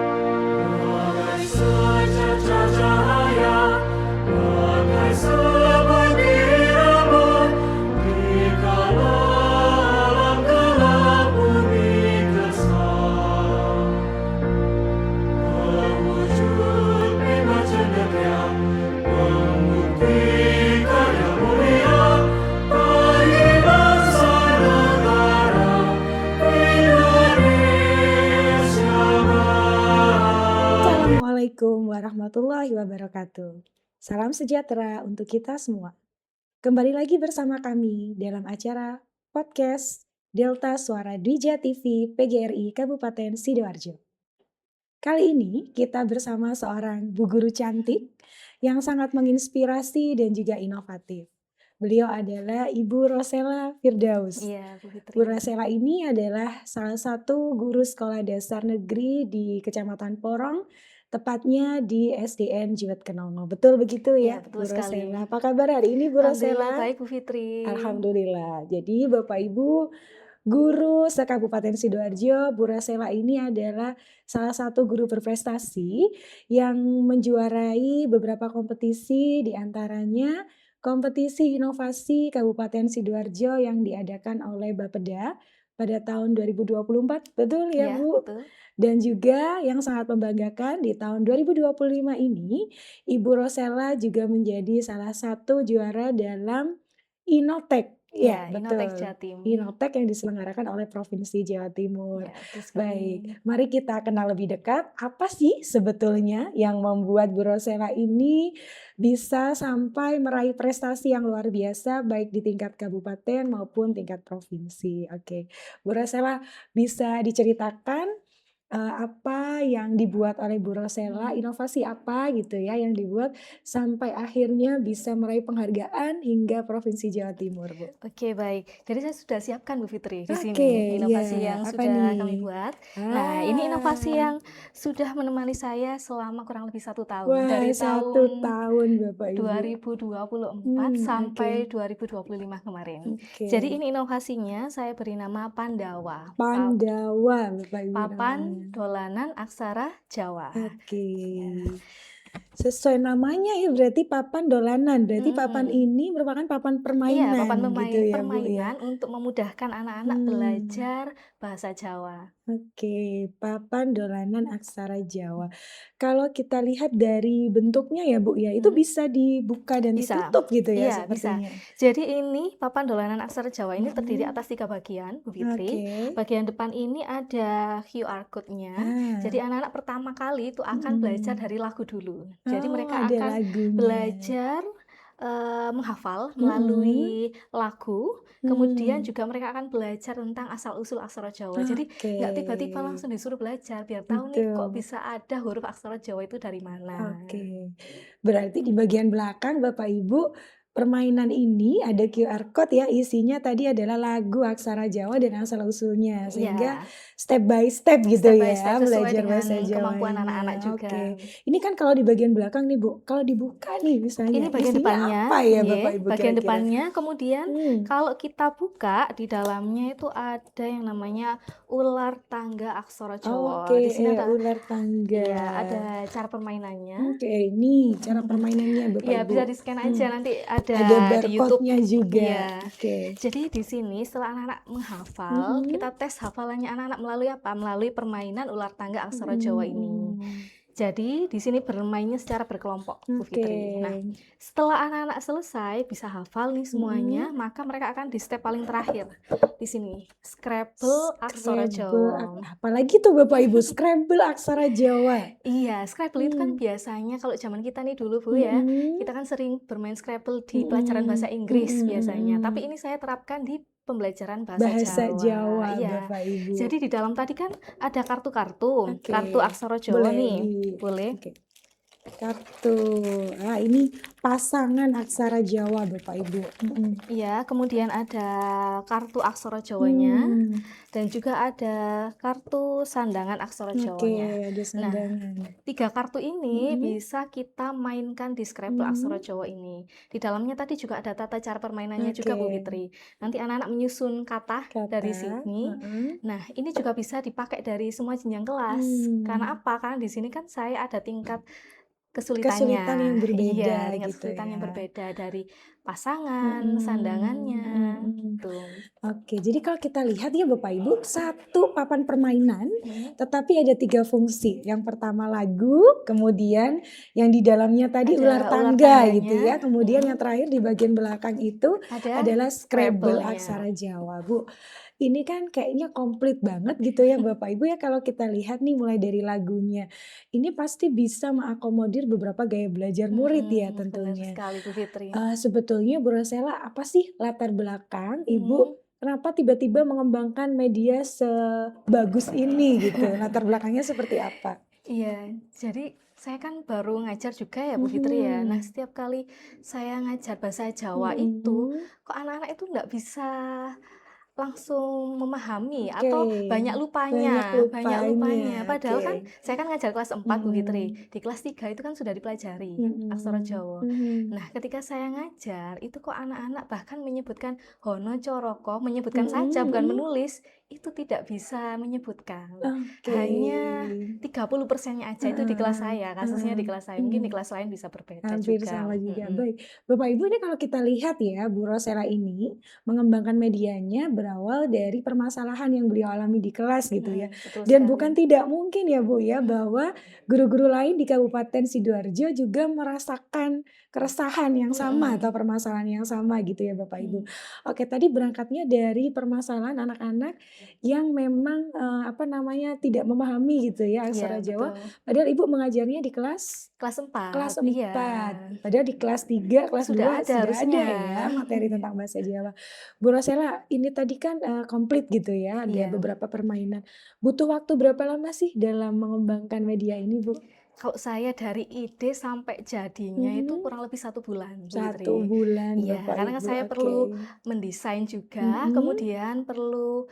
Bagai secercah cahaya, bagai sebutir rembulan, dikala alam gelap bumi gersang. Mewujud bima cendekia, membuktikan yang mulia bagi bangsa negara Indonesia Baik. Assalamualaikum warahmatullahi wabarakatuh. Salam sejahtera untuk kita semua. Kembali lagi bersama kami dalam acara podcast Delta Suara Dwija TV PGRI Kabupaten Sidoarjo. Kali ini kita bersama seorang bu guru cantik yang sangat menginspirasi dan juga inovatif. Beliau adalah Ibu Rosela Firdaus. Iya, Bu Fitri. Bu Rosela ini adalah salah satu guru sekolah dasar negeri di Kecamatan Porong, tepatnya di SDN Jiwet Kenongo. Betul begitu ya, Iya, betul Bu sekali. Rosela? Apa kabar hari ini, Bu Alhamdulillah Rosela? baik, Bu Fitri. Alhamdulillah. Jadi Bapak Ibu guru se-Kabupaten Sidoarjo, Bu Rosela ini adalah salah satu guru berprestasi yang menjuarai beberapa kompetisi, di antaranya kompetisi inovasi Kabupaten Sidoarjo yang diadakan oleh Bapeda pada tahun 2024. Betul ya, Iya, Bu? betul. Dan juga yang sangat membanggakan di tahun 2025 ini, Ibu Rosela juga menjadi salah satu juara dalam Innotek. Ya, Iya, Innotek betul. Jatim. Innotek yang diselenggarakan oleh Provinsi Jawa Timur. Iya, betul sekali. Baik, mari kita kenal lebih dekat. Apa sih sebetulnya yang membuat Bu Rosela ini bisa sampai meraih prestasi yang luar biasa baik di tingkat kabupaten maupun tingkat provinsi? Oke, Bu Rosela bisa diceritakan apa yang dibuat oleh Bu Rosela, inovasi apa gitu ya yang dibuat sampai akhirnya bisa meraih penghargaan hingga Provinsi Jawa Timur, Bu? Oke, baik. Jadi saya sudah siapkan, Bu Fitri, di Oke, sini inovasi iya. yang Apa sudah nih? kami buat. Nah, ini inovasi Ah, yang sudah menemani saya selama kurang lebih 1 tahun. wah, Dari 1 tahun tahun Bapak Ibu. 2024 Oke. sampai 2025 kemarin. Oke. Jadi ini inovasinya saya beri nama Pandawa. Pandawa Bapak Ibu Papan namanya. Dolanan Aksara Jawa. Oke. Ya. Sesuai namanya ya berarti papan dolanan. Berarti papan Mm-mm. ini merupakan papan Iya, permainan papan gitu ya, Bu ya. permainan untuk memudahkan anak-anak belajar bahasa Jawa. Oke, papan dolanan aksara Jawa. Kalau kita lihat dari bentuknya ya, Bu ya, itu bisa dibuka dan Bisa. ditutup gitu ya Iya, bisa. sepertinya. Jadi ini papan dolanan aksara Jawa ini terdiri atas 3 bagian, Bu Fitri. Oke. Bagian depan ini ada QR code-nya. Ah. Jadi anak-anak pertama kali itu akan belajar dari lagu dulu. Jadi Oh, mereka ada akan lagunya. belajar menghafal melalui lagu. Kemudian juga mereka akan belajar tentang asal-usul aksara Jawa. Jadi nggak tiba-tiba langsung disuruh belajar, biar tahu nih kok Betul. bisa ada huruf aksara Jawa itu dari mana. Oke. Berarti di bagian belakang Bapak Ibu, permainan ini ada QR code ya, isinya tadi adalah lagu aksara Jawa dan asal-usulnya. Sehingga Iya, step by step gitu step by ya, step sesuai belajar dengan bahasa kemampuan anak-anak Jawanya. juga. Oke. Ini kan kalau di bagian belakang nih, Bu. Kalau dibuka nih misalnya, Ini bagian isinya depannya, apa ya ye, Bapak Ibu bagian kira-kira? depannya. Kemudian kalau kita buka di dalamnya itu ada yang namanya ular tangga aksara Jawa. Oke, Di sini ada, ular tangga. iya, ada cara permainannya. Oke, ini cara permainannya Bapak Iya, Ibu. bisa di-scan aja nanti ada Ada di YouTube. barcode-nya juga. Iya. Oke. Jadi di sini setelah anak-anak menghafal, kita tes hafalannya anak-anak melalui apa? Melalui permainan ular tangga aksara Jawa ini. Jadi di sini bermainnya secara berkelompok, Bu Fitri. Nah, setelah anak-anak selesai bisa hafal nih semuanya, maka mereka akan di step paling terakhir. Di sini, Scrabble aksara Jawa. Apalagi tuh Bapak Ibu, Scrabble aksara Jawa. Iya, Scrabble itu kan biasanya kalau zaman kita nih dulu, Bu ya, kita kan sering bermain Scrabble di pelajaran bahasa Inggris biasanya. Tapi ini saya terapkan di pembelajaran bahasa Jawa. Iya. Bapak Ibu. Jadi di dalam tadi kan ada kartu-kartu, Oke. kartu aksara Jawa Boleh nih. di- Boleh. Oke. Kartu. Ah, ini pasangan aksara Jawa Bapak Ibu. Iya, kemudian ada kartu aksara Jawanya Hmm, dan juga ada kartu sandangan aksara oke, Jawanya. ada Nah, sandangan. 3 kartu ini Mm-mm. bisa kita mainkan di Scrabble aksara Mhm. Jawa ini. Di dalamnya tadi juga ada tata cara permainannya juga Bu Oke, Fitri. Nanti anak-anak menyusun kata dari kata. sini. Heeh. Nah, ini juga bisa dipakai dari semua jenjang kelas. Karena Hmm, apa? Karena di sini kan saya ada tingkat kesulitannya. kesulitan yang berbeda Iya, tingkat gitu kesulitan yang ya. berbeda dari pasangan, Mhm, sandangannya, mhm. tuh. Oke, jadi kalau kita lihat ya Bapak Ibu, satu papan permainan, Mhm. tetapi ada 3 fungsi. Yang pertama lagu, kemudian yang di dalamnya tadi ular Ada ular tangga gitu tangganya, ya, kemudian yang terakhir di bagian belakang itu ada adalah Scrabble Scrabble-nya. aksara Jawa, Bu. Ini kan kayaknya komplit banget gitu ya Bapak Ibu ya kalau kita lihat nih mulai dari lagunya. Ini pasti bisa mengakomodir beberapa gaya belajar murid ya Benar tentunya. sekali Bu Fitri. Sebetulnya Bu Rosela apa sih latar belakang Mhm. Ibu kenapa tiba-tiba mengembangkan media sebagus ini gitu? Latar belakangnya seperti apa? Iya, jadi saya kan baru ngajar juga ya Bu Fitri ya. Nah, Mhm, setiap kali saya ngajar bahasa Jawa itu, mhm. kok anak-anak itu nggak bisa langsung memahami Oke, atau banyak banyak lupanya, lupanya. Padahal oke. kan saya kan ngajar kelas 4 Bu Fitri. Mhm, Di kelas 3 itu kan sudah dipelajari aksara mhm, Jawa. mhm, Nah, ketika saya ngajar, itu kok anak-anak bahkan menyebutkan hono coroko, menyebutkan saja mhm, bukan mhm. menulis, itu tidak bisa menyebutkan. Oke. Hanya 30%-nya aja itu di kelas Heeh, saya, kasusnya heeh, di kelas saya. Mungkin di mhm. kelas lain bisa berbeda Hampir juga. sama juga, Mhm. baik. Bapak Ibu ini kalau kita lihat ya, Bu Rosela ini mengembangkan medianya berawal dari permasalahan yang beliau alami di kelas gitu ya. Betul Dan bukan sekali. tidak mungkin ya Bu ya, Mhm, bahwa guru-guru lain di Kabupaten Sidoarjo juga merasakan keresahan yang sama atau mhm, permasalahan yang sama gitu ya Bapak Ibu. mhm. Oke, tadi berangkatnya dari permasalahan anak-anak yang memang, apa namanya, tidak memahami gitu ya Iya, aksara Jawa, betul. padahal Ibu mengajarnya di kelas Kelas 4, iya. 4, padahal di kelas 3, kelas Sudah 2 ada sudah harusnya. ada ya materi tentang bahasa Jawa. Bu Rosela, ini tadi kan, komplit gitu ya, ada Iya. beberapa permainan. Butuh waktu berapa lama sih dalam mengembangkan media ini, Bu? Kalau saya dari ide sampai jadinya itu Mhm, kurang lebih 1 bulan, Bu 1 Fitri. bulan Iya, Bapak karena kan Ibu, saya oke. perlu mendesain juga, Mhm, kemudian perlu,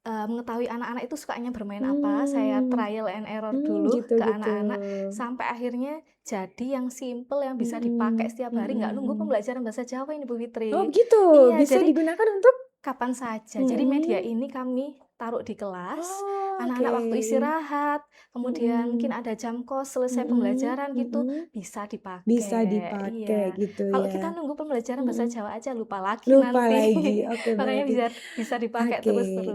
mengetahui anak-anak itu sukanya bermain apa, saya mmm, trial and error dulu gitu ke gitu. anak-anak, sampai akhirnya jadi yang simple yang bisa dipakai Mhm, setiap hari, nggak nunggu mhm. pembelajaran bahasa Jawa ini, Bu Oh Fitri. begitu, Iya, bisa jadi digunakan untuk kapan saja. Jadi media mhm. ini kami taruh di kelas, Oh, oke. anak-anak waktu istirahat, kemudian mungkin Mhm. ada jam kos selesai Mhm, pembelajaran gitu, mhm, bisa bisa dipakai. dipakai Iya. gitu Kalau ya, kita nunggu pembelajaran bahasa mhm, Jawa aja lupa lagi lupa nanti. lagi, oke Makanya berarti bisa dipakai oke,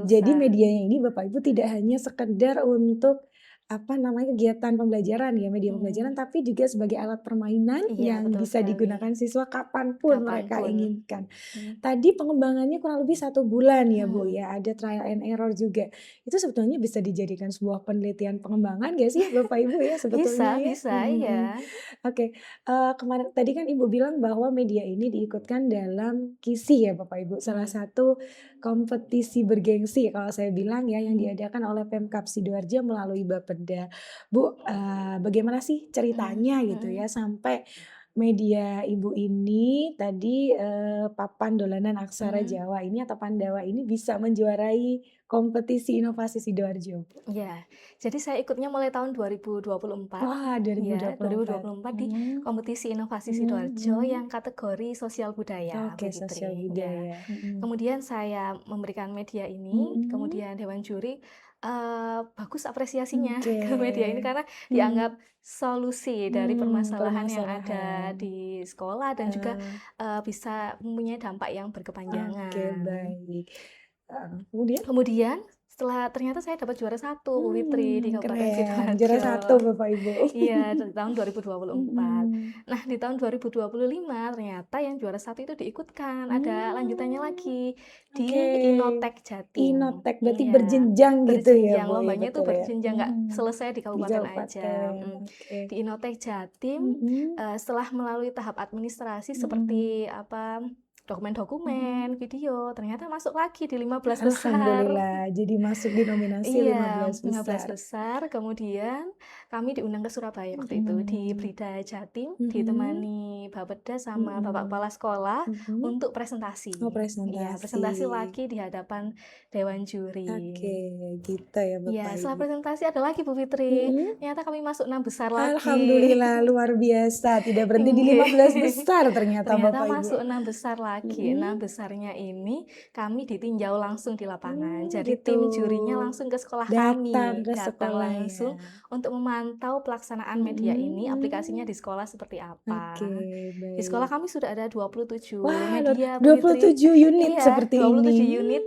jadi terus-terusan. medianya ini Bapak Ibu tidak hanya sekedar untuk, apa namanya, kegiatan pembelajaran ya, media pembelajaran, Mhm. tapi juga sebagai alat permainan Iya, yang betul bisa sekali. digunakan siswa kapan pun Kapan mereka pun. inginkan. Mhm. Tadi pengembangannya kurang lebih 1 bulan ya Bu Mhm. ya, ada trial and error juga. Itu sebetulnya bisa dijadikan sebuah penelitian pengembangan nggak sih Bapak Ibu ya sebetulnya Bisa ya? bisa, iya. Oke, kemarin tadi kan Ibu bilang bahwa media ini diikutkan dalam KISI ya Bapak Ibu, salah Mhm. satu kompetisi bergengsi kalau saya bilang ya yang Mhm. diadakan oleh Pemkab Sidoarjo melalui Bapeda. Bu, bagaimana sih Mhm. ceritanya gitu Mhm. ya sampai media Ibu ini tadi, papan dolanan aksara Mhm. Jawa ini atau Pandawa ini bisa menjuarai kompetisi inovasi Sidoarjo? Iya, jadi saya ikutnya mulai tahun 2024. Wah, dua ribu dua Ya, puluh empat. 2024 di Mhm, kompetisi inovasi mhm, Sidoarjo mhm. yang kategori sosial budaya, Oke, Bu sosial Fitri. Ya, budaya, mhm, kemudian saya memberikan media ini, mhm, kemudian Dewan Juri bagus apresiasinya oke, ke media ini karena mhm, dianggap solusi dari permasalahan yang ada permasalahan, di sekolah dan juga eee, bisa mempunyai dampak yang oke berkepanjangan. baik, kemudian? Kemudian setelah ternyata saya dapat juara 1 Bu Fitri di Kabupaten Keren, juara Sidoarjo. 1 Bapak Ibu. Iya, dari tahun 2024. Mhm, Nah, di tahun 2025 ternyata yang juara 1 itu diikutkan, ada lanjutannya mmm, lagi oke, di Innotek Jatim. Innotek berarti Iya, berjenjang gitu ya berjenjang, Bu ya, lombanya itu betul ya? berjenjang, nggak Mhm, selesai di di kabupaten aja. kabupaten, oke, Di Innotek Jatim, mhm, setelah melalui tahap administrasi mhm, seperti apa, dokumen-dokumen, mhm. video, ternyata masuk lagi di 15 besar. Alhamdulillah, jadi masuk di nominasi Iya, 15 15 besar. besar, kemudian kami diundang ke Surabaya waktu itu di Blida Jatim, ditemani Bapeda sama Bapak Kepala Sekolah untuk presentasi. Oh, Iya, presentasi presentasi. lagi di hadapan Dewan Juri. Oke, gitu ya Iya, Bapak setelah Ibu. presentasi ada lagi Bu Fitri. Mm-mm. Ternyata kami masuk 6 besar lagi. Alhamdulillah, luar biasa. Tidak berhenti di Inggih. 15 besar ternyata Ternyata Bapak Ibu. masuk 6 besar lagi. 6 besarnya ini kami ditinjau langsung di lapangan. Jadi Gitu. tim jurinya langsung ke sekolah Datang kami, ke datang sekolah langsung ya. untuk memantau pelaksanaan media ini, aplikasinya di sekolah seperti apa. Oke, Di sekolah baik. kami sudah ada 27 Wah, media, Bu Fitri. 27 unit Iya, seperti 27 ini. unit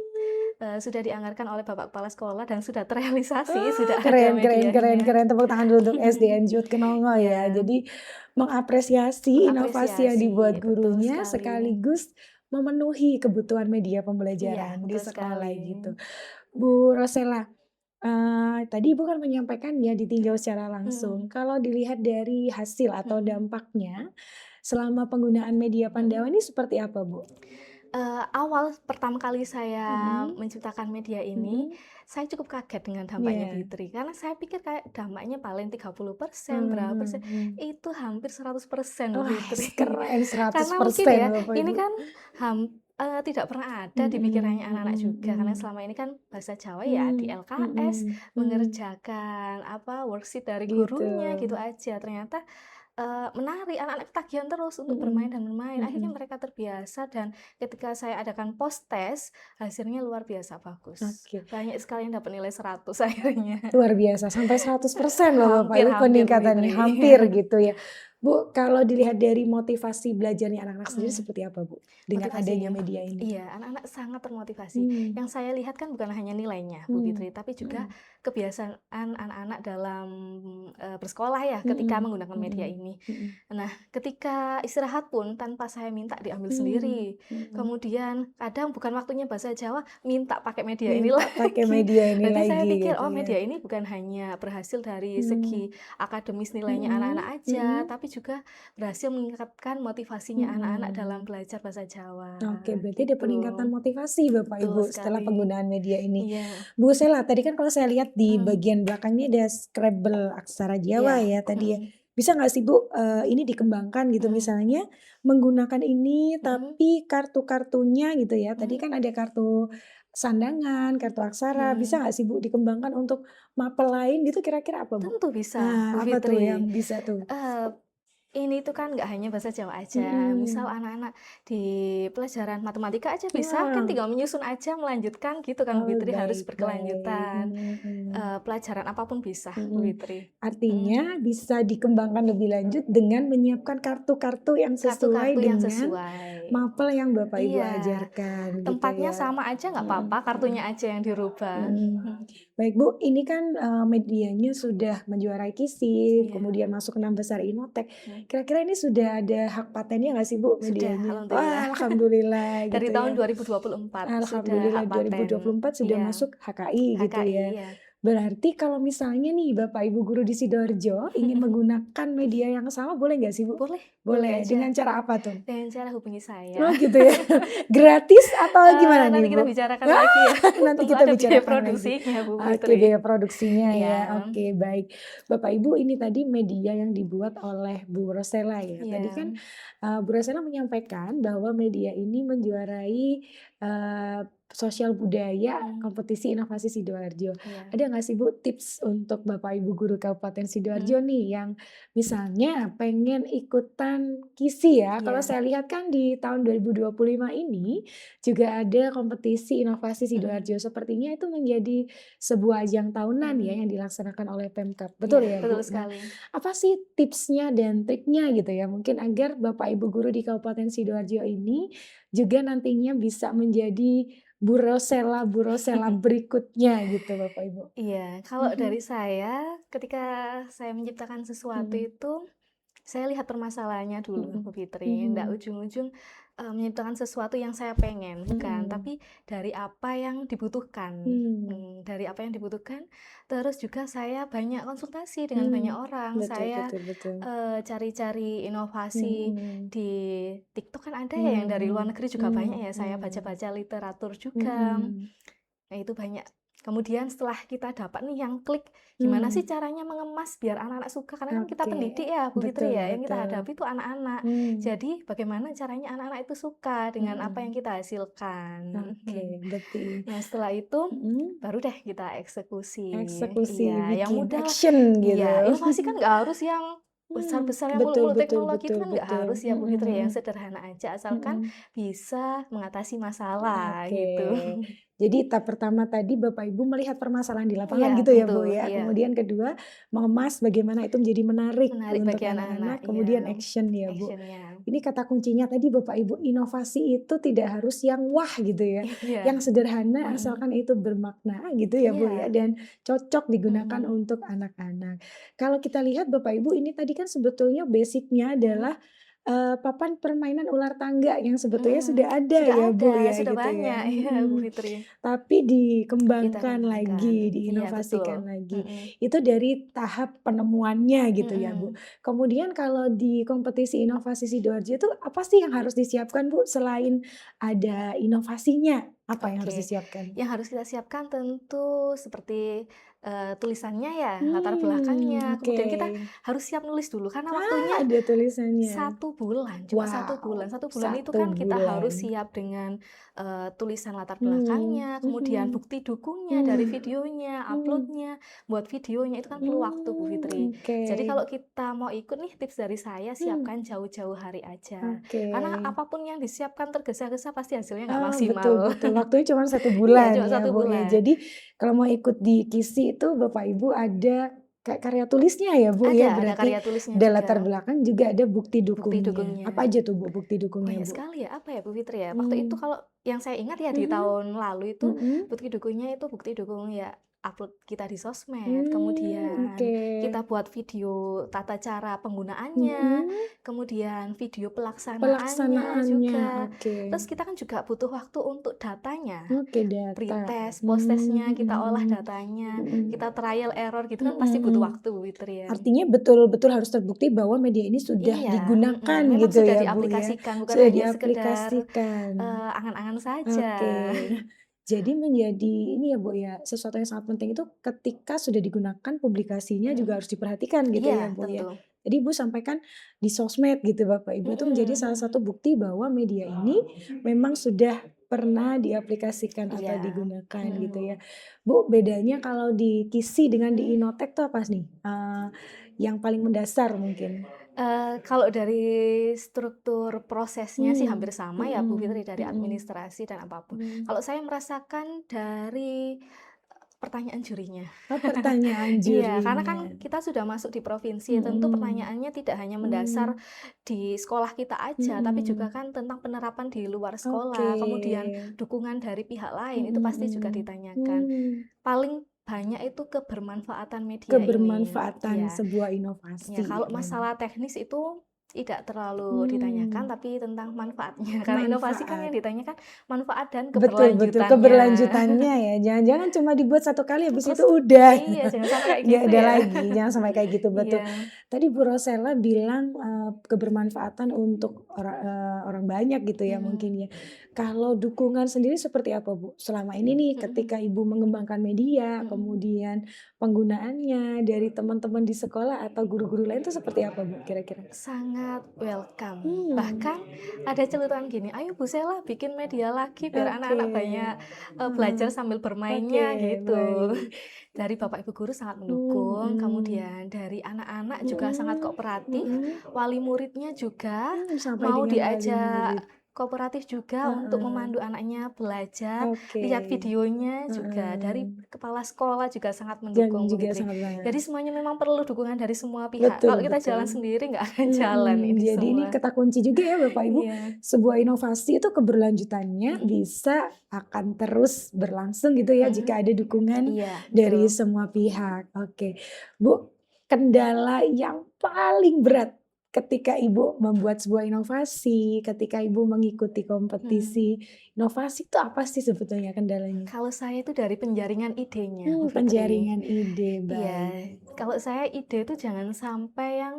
sudah dianggarkan oleh Bapak Kepala Sekolah dan sudah terrealisasi, Ah, sudah ada keren, medianya. Tepuk tangan dulu untuk SDN Jut Kenongo ya. Iya. Jadi mengapresiasi inovasi yang Mengapresiasi, dibuat betul gurunya sekali. sekaligus memenuhi kebutuhan media Iya, pembelajaran di betul sekolah sekali. gitu. Bu Rosella, tadi Ibu kan menyampaikan ya ditinjau secara langsung. Kalau dilihat dari hasil atau dampaknya selama penggunaan media Pandawa ini seperti apa, Bu? Awal pertama kali saya menciptakan media ini, saya cukup kaget dengan dampaknya Bu Iya. Fitri. Karena saya pikir kayak dampaknya paling 30%, berapa persen, itu hampir 100% Bu Wah, Fitri. keren 100% Karena mungkin ya, Bapak ini Ibu. kan tidak pernah ada di pikirannya anak-anak juga. Karena selama ini kan bahasa Jawa ya di LKS, mengerjakan worksheet dari gurunya gitu aja. Ternyata menarik, anak-anak ketagihan terus untuk bermain dan bermain. Akhirnya mereka terbiasa dan ketika saya adakan post test, hasilnya luar biasa bagus. Oke. Banyak sekali yang dapat nilai 100 akhirnya. Luar biasa, sampai 100% loh Bapak Ibu Hampir, peningkatannya, Bu Fitri. hampir gitu ya. Bu, kalau dilihat dari motivasi belajarnya anak-anak sendiri seperti apa Bu? Dengan adanya media ini? Iya, anak-anak sangat termotivasi. Yang saya lihat kan bukan hanya nilainya, Bu Fitri, tapi juga kebiasaan anak-anak dalam bersekolah ya ketika menggunakan media ini. Nah, ketika istirahat pun tanpa saya minta diambil sendiri. Kemudian kadang bukan waktunya bahasa Jawa, minta pakai media ini Minta lagi. pakai media ini Jadi lagi saya pikir, gitu ya. media ini bukan hanya berhasil dari segi akademis nilainya anak-anak aja, tapi juga berhasil meningkatkan motivasinya anak-anak dalam belajar bahasa Jawa. Oke, berarti ada peningkatan motivasi Bapak Betul Ibu setelah sekali. penggunaan media ini. Iya. Bu Sela, tadi kan kalau saya lihat di bagian belakangnya ada Scrabble aksara Jawa ya tadi ya. Bisa nggak sih Bu, ini dikembangkan gitu misalnya menggunakan ini tapi kartu-kartunya gitu ya. Tadi kan ada kartu sandangan, kartu aksara. Bisa nggak sih Bu dikembangkan untuk mapel lain gitu kira-kira apa Bu? Tentu bisa, Nah, Bu apa tuh Fitri. yang bisa tuh? Ini tuh kan nggak hanya bahasa Jawa aja. Misal anak-anak di pelajaran matematika aja bisa, kan tinggal menyusun aja, melanjutkan gitu kan Bu Oh, Fitri, harus baik, berkelanjutan. baik. Pelajaran apapun bisa, Bu Fitri. Artinya bisa dikembangkan lebih lanjut dengan menyiapkan kartu-kartu yang sesuai Kartu-kartu yang dengan sesuai. mapel yang Bapak Ibu Iya. ajarkan gitu Tempatnya ya. sama aja nggak apa-apa, kartunya aja yang dirubah. Baik Bu, ini kan medianya sudah menjuarai KISIP, Iya. kemudian masuk 6 besar Inotek. Kira-kira ini sudah ada hak patennya nggak sih Bu Sudah, medianya? alhamdulillah. Wah, alhamdulillah Dari gitu tahun ya. 2024 Alhamdulillah sudah hak paten. 2024 sudah Iya. masuk HKI gitu HKI, ya. iya. Berarti kalau misalnya nih Bapak Ibu guru di Sidoarjo ingin menggunakan media yang sama boleh nggak sih Bu? Boleh Boleh. aja. Dengan cara apa tuh? Dengan cara hubungi saya. Oh gitu ya. Gratis atau gimana nih Nanti Bu? kita bicarakan lagi ya. Nanti Tentu kita ada biaya bicarakan lagi. produksinya Bu Oke, Fitri. biaya produksinya ya. Iya. Oke, baik. Bapak Ibu, ini tadi media yang dibuat oleh Bu Rosella ya. Tadi Iya. kan Bu Rosella menyampaikan bahwa media ini menjuarai sosial budaya kompetisi inovasi Sidoarjo. Iya. Ada nggak sih Bu tips untuk Bapak Ibu guru Kabupaten Sidoarjo nih yang misalnya pengen ikutan KISI ya. Kalau Iya. saya lihat kan di tahun 2025 ini juga ada kompetisi inovasi Sidoarjo. Sepertinya itu menjadi sebuah ajang tahunan ya yang dilaksanakan oleh Pemkab. Betul ya Bu? Betul Nah, sekali. apa sih tipsnya dan triknya gitu ya mungkin agar Bapak Ibu guru di Kabupaten Sidoarjo ini juga nantinya bisa menjadi Bu Rosella berikutnya gitu Bapak Ibu. Iya, kalau dari saya ketika saya menciptakan sesuatu itu saya lihat permasalahannya dulu Bu Fitri. Nggak ujung-ujung menciptakan sesuatu yang saya pengen, bukan, tapi dari apa yang dibutuhkan. Dari apa yang dibutuhkan, terus juga saya banyak konsultasi dengan banyak orang. Betul, Saya betul. cari-cari inovasi di TikTok kan ada ya yang dari luar negeri juga banyak ya. Saya baca-baca literatur juga. Nah, itu banyak Kemudian setelah kita dapat nih yang klik, gimana sih Hmm, caranya mengemas biar anak-anak suka? Karena kan kita oke. pendidik ya, Bu Fitri Betul ya, yang kita betul. hadapi itu anak-anak. Hmm, Jadi bagaimana caranya anak-anak itu suka dengan apa yang mhm. kita hasilkan. Oke, berarti Nah, setelah itu mhm, baru deh kita eksekusi. eksekusi, Iya, yang bikin mudah lah. action gitu. Iya, inovasi kan nggak harus yang besar-besar, yang Betul muluk-muluk betul teknologi itu betul kan nggak betul. harus ya, Bu Mhm Fitri ya, mhm, yang sederhana aja asalkan mhm. bisa mengatasi masalah Oke. gitu. Jadi tahap pertama tadi Bapak Ibu melihat permasalahan di lapangan Iya, gitu ya tentu, Bu ya. iya. Kemudian kedua mengemas bagaimana itu menjadi menarik Menarik untuk bagi anak-anak, anak-anak, iya, kemudian action ya Bu. action-nya. Ini kata kuncinya tadi Bapak Ibu, inovasi itu tidak harus yang wah gitu ya. Iya, Yang sederhana mhm, asalkan itu bermakna gitu ya Bu ya iya, dan cocok digunakan mhm, untuk anak-anak. Kalau kita lihat Bapak Ibu ini tadi kan sebetulnya basic-nya mhm, adalah papan permainan ular tangga yang sebetulnya sudah ada sudah ya, Bu, ada, ya sudah gitu ya, banyak, iya, Bu Fitri. tapi Kita dikembangkan kembangkan, lagi, iya betul, diinovasikan lagi. mhm, Itu dari tahap penemuannya gitu ya, Bu. mhm. Kemudian kalau di kompetisi inovasi Sidoarjo itu apa sih yang harus disiapkan, Bu, selain ada inovasinya, apa yang harus Oke, disiapkan? yang harus kita siapkan tentu seperti, tulisannya ya, latar belakangnya, Oke. kemudian kita harus siap nulis dulu karena waktunya Ah, ada tulisannya. 1 bulan, cuma satu bulan. Wow, 1 bulan itu satu kan kita harus bulan. siap dengan, tulisan latar Mmm, belakangnya, kemudian mhm. bukti dukungnya dari Mmm, videonya, mmm. upload-nya, buat videonya itu kan perlu waktu, Bu Fitri. Oke. Jadi kalau kita mau ikut nih tips dari saya, Mmm, siapkan jauh-jauh hari aja. oke. Karena apapun yang disiapkan tergesa-gesa pasti hasilnya nggak Oh, betul maksimal. betul, waktunya cuma satu Iya, bulan cuma ya, satu Bu, ya. bulan. Jadi kalau mau ikut di KISI itu Bapak Ibu ada kayak karya tulisnya ya, Bu, ya? Ada Berarti karya tulisnya ada juga, latar belakang juga ada bukti bukti dukungnya. dukungnya. Apa aja tuh, Bu, bukti dukungnya, Banyak Bu? sekali ya, apa ya, Bu Fitri ya, waktu itu Mmm, kalau yang saya ingat ya di mhm, tahun lalu itu, mhm. bukti dukungnya itu bukti dukung ya upload kita di sosmed, Oke. kemudian kita buat video tata cara penggunaannya, Mhm, kemudian video pelaksanaannya pelaksanaannya, juga. oke. Terus kita kan juga butuh waktu untuk datanya, Oke, data. pretest, post-testnya, Mmm, kita olah mhm datanya, mhm, kita trial error gitu kan mhm pasti butuh mhm. waktu, Bu Fitri ya. Artinya betul-betul harus terbukti bahwa media ini sudah Iya, digunakan memang gitu sudah ya, Bu, ya, diaplikasikan, bukan sudah hanya sekedar, diaplikasikan. angan-angan saja. Oke. Nah, jadi menjadi ini ya, Bu, ya, sesuatu yang sangat penting itu ketika sudah digunakan publikasinya juga Mhm. harus diperhatikan gitu Iya, ya, Bu, ya. tentu. Jadi Ibu sampaikan di sosmed gitu Bapak Ibu itu menjadi Mhm salah mhm. satu bukti bahwa media ini memang sudah pernah diaplikasikan atau Iya. digunakan gitu Mhm. ya. Bu, bedanya kalau di KISI dengan di Mhm. Innotek tuh apa nih? Yang paling mendasar mungkin? Kalau dari struktur prosesnya sih Mmm, hampir sama ya, Bu Fitri, mhm dari mhm, administrasi dan apapun. mmm. Kalau saya merasakan dari, pertanyaan jurinya. Oh, pertanyaan Iya, karena kan jurinya. kita sudah masuk di provinsi, tentu Mhm, pertanyaannya tidak hanya mendasar mmm, di sekolah kita aja, tapi juga mhm. kan tentang penerapan di luar Oke. sekolah, kemudian dukungan dari pihak lain, itu Mhm pasti juga mhm. ditanyakan. Mmm, Paling banyak itu kebermanfaatan media ini. kebermanfaatan Iya. sebuah Ya, inovasi. kalau masalah teknis itu tidak terlalu ditanyakan, Mmm, tapi tentang manfaatnya. Karena inovasi kan yang manfaat. ditanyakan manfaat dan Betul betul, keberlanjutannya. keberlanjutannya ya, jangan-jangan cuma dibuat satu kali habis itu Terus udah, iya, jangan sampai kayak nggak gitu ada ya. lagi, jangan sampai kayak gitu, betul. Iya. Tadi Bu Rosella bilang, kebermanfaatan untuk orang banyak gitu ya Mhm, mungkin ya. Kalau dukungan sendiri seperti apa Bu? Selama ini nih mhm, ketika Ibu mengembangkan media, mhm. kemudian penggunaannya dari teman-teman di sekolah atau guru-guru lain itu seperti apa Bu kira-kira? Sangat welcome. Mmm, Bahkan ada celutuan gini, "Ayo Bu Sela bikin media lagi biar oke, anak-anak banyak, heeh, belajar sambil oke bermainnya," gitu. baik, Dari Bapak Ibu guru sangat mendukung, mhm. kemudian dari anak-anak juga sangat Mhm kooperatif, mhm, wali muridnya juga sampai mau dengan wali diajak murid, kooperatif juga untuk heeh, memandu anaknya belajar, oke, lihat videonya juga, dari heeh, kepala sekolah juga sangat dan mendukung, Bu juga Fitri. sangat banyak, Jadi semuanya memang perlu dukungan dari semua pihak, betul kalau kita betul, jalan sendiri nggak akan jalan ini jadi ini semua. kata kunci juga ya Bapak Ibu, Iya, sebuah inovasi itu keberlanjutannya mhm bisa akan terus berlangsung gitu ya mhm, jika ada dukungan iya betul. dari semua pihak, oke. Bu, kendala yang paling berat ketika Ibu membuat sebuah inovasi, ketika Ibu mengikuti Mhm. kompetisi inovasi itu apa sih sebetulnya kendalanya? Kalau saya itu dari penjaringan idenya, Bu Fitri. Penjaringan ide, Iya, baik. kalau saya ide itu jangan sampai yang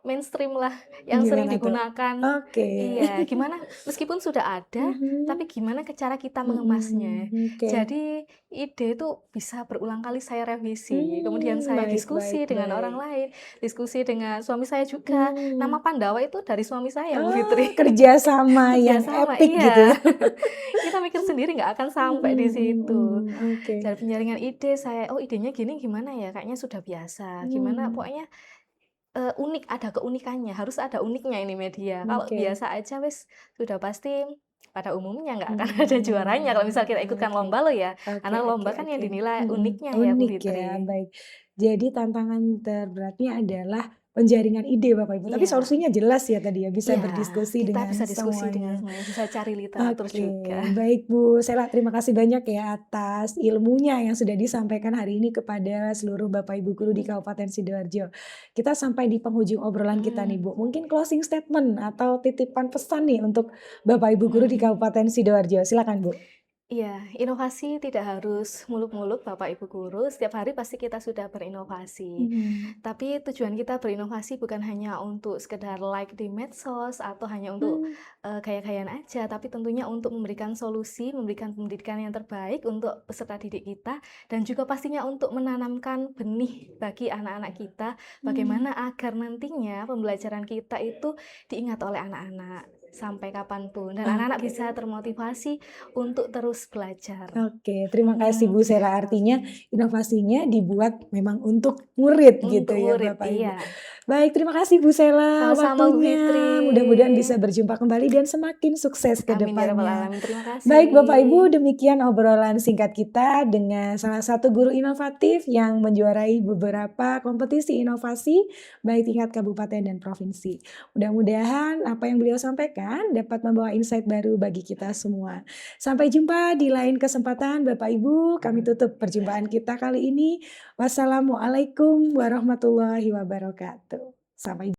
mainstream lah yang sering Gimana tuh? digunakan. Oke. Iya, gimana meskipun sudah ada, Mhm. tapi gimana cara kita mengemasnya. Oke. Jadi ide itu bisa berulang kali saya revisi, kemudian saya Baik baik diskusi dengan orang baik. lain, diskusi dengan suami saya juga. Nama Mmm. Pandawa itu dari suami saya, Bu Oh, Fitri. kerjasama yang Kerjasama, epic gitu ya? iya. Kita mikir sendiri nggak akan sampai di situ. Oke. Dari penjaringan ide saya, "Oh idenya gini gimana ya? Kayaknya sudah biasa." Gimana Mmm. pokoknya, unik, ada keunikannya, harus ada uniknya ini media. Kalau Oke. biasa aja wis sudah pasti pada umumnya nggak akan ada juaranya kalau misal kita ikutkan Oke. lomba loh ya. Oke Karena oke lomba kan yang oke. dinilai uniknya ya, Bu Unik ya, Fitri. baik. Jadi tantangan terberatnya adalah penjaringan ide Bapak Ibu, tapi Iya. solusinya jelas ya tadi ya, bisa Iya, berdiskusi kita dengan bisa diskusi dengan semuanya. semuanya, bisa cari literatur Oke, juga. baik Bu Sela, terima kasih banyak ya atas ilmunya yang sudah disampaikan hari ini kepada seluruh Bapak Ibu guru di Kabupaten Sidoarjo. Kita sampai di penghujung obrolan kita nih Mhm, Bu, mungkin closing statement atau titipan pesan nih untuk Bapak Ibu guru di mhm. Kabupaten Sidoarjo, silakan Bu. Iya, inovasi tidak harus muluk-muluk Bapak Ibu guru, setiap hari pasti kita sudah berinovasi. Mhm. Tapi tujuan kita berinovasi bukan hanya untuk sekedar like di medsos atau hanya untuk, Mmm, gaya-gayaan aja, tapi tentunya untuk memberikan solusi, memberikan pendidikan yang terbaik untuk peserta didik kita, dan juga pastinya untuk menanamkan benih bagi anak-anak kita, mmm. bagaimana agar nantinya pembelajaran kita itu diingat oleh anak-anak sampai kapanpun, dan anak-anak Oke. bisa termotivasi untuk terus belajar. Oke, terima kasih Bu Sela. Artinya Gitu. inovasinya dibuat memang untuk murid gitu Untuk ya murid, Bapak Ibu. iya. Baik, terima kasih Bu Sela Sama-sama Bu Fitri. waktunya. Mudah-mudahan bisa berjumpa kembali dan semakin sukses ke Amin ya rabbal depannya. alamin. Terima Baik Bapak kasih. Ibu, demikian obrolan singkat kita dengan salah satu guru inovatif yang menjuarai beberapa kompetisi inovasi baik tingkat kabupaten dan provinsi. Mudah-mudahan apa yang beliau sampaikan dapat membawa insight baru bagi kita semua. Sampai jumpa di lain kesempatan Bapak Ibu. Kami tutup perjumpaan kita kali ini. Wassalamualaikum warahmatullahi wabarakatuh. Sampai